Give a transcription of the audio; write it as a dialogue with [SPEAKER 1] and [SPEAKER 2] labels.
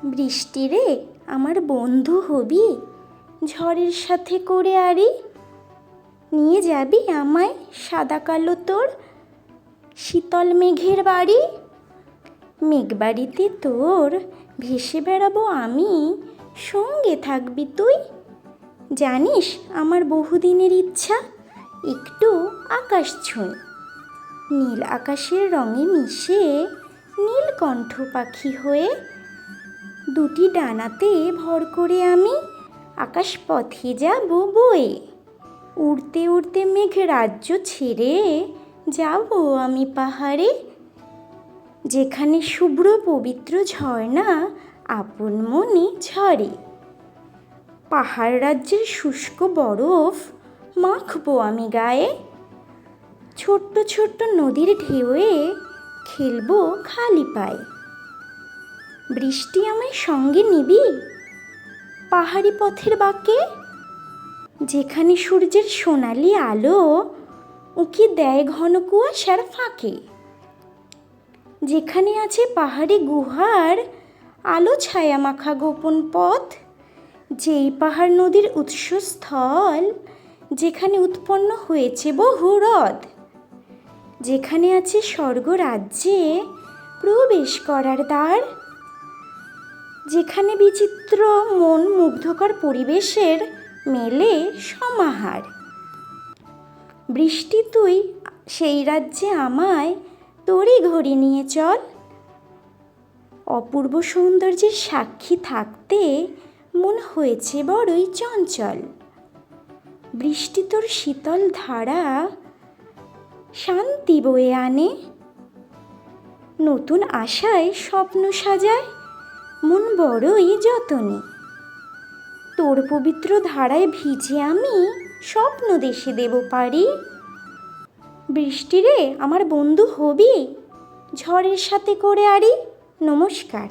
[SPEAKER 1] বৃষ্টি রে আমার বন্ধু হবি, ঝড়ের সাথে করে আরি। নিয়ে যাবি আমায় সাদা কালো তোর শীতল মেঘের বাড়ি। মেঘবাড়িতে তোর ভেসে বেড়াবো আমি, সঙ্গে থাকবি তুই। জানিস আমার বহুদিনের ইচ্ছা, একটু আকাশ ছুঁই। নীল আকাশের রঙে মিশে নীলকণ্ঠ পাখি হয়ে, দুটি ডানাতে ভর করে আমি আকাশ পথে যাব বয়ে। উড়তে উড়তে মেঘ রাজ্য ছেড়ে যাব আমি পাহাড়ে, যেখানে শুভ্র পবিত্র ঝর্ণা আপন মনে ঝরে। পাহাড় রাজ্যের শুষ্ক বরফ মাখবো আমি গায়ে, ছোট্ট ছোট্ট নদীর ঢেউয়ে খেলবো খালি পায়ে। বৃষ্টি আমায় সঙ্গে নিবি পাহাড়ি পথের বাঁকে, যেখানে সূর্যের সোনালি আলো উঁকি দেয় ঘন কুয়াশার ফাঁকে। যেখানে আছে পাহাড়ি গুহার আলো ছায়া মাখা গোপন পথ, যেই পাহাড় নদীর উৎসস্থল, যেখানে উৎপন্ন হয়েছে বহু হ্রদ। যেখানে আছে স্বর্গ রাজ্যে প্রবেশ করার দ্বার, যেখানে বিচিত্র মন মুগ্ধকর পরিবেশের মেলে সমাহার। বৃষ্টি তুই সেই রাজ্যে আমায় তড়ি ঘড়ি নিয়ে চল, অপূর্ব সৌন্দর্যের সাক্ষী থাকতে মন হয়েছে বড়ই চঞ্চল। বৃষ্টি তোর শীতল ধারা শান্তি বয়ে আনে, নতুন আশায় স্বপ্ন সাজায় মন বড়ই যতনে। তোর পবিত্র ধারায় ভিজে আমি স্বপ্ন দেশে দেব পারি। বৃষ্টি রে আমার বন্ধু হবি, ঝড়ের সাথে করে আরি। নমস্কার।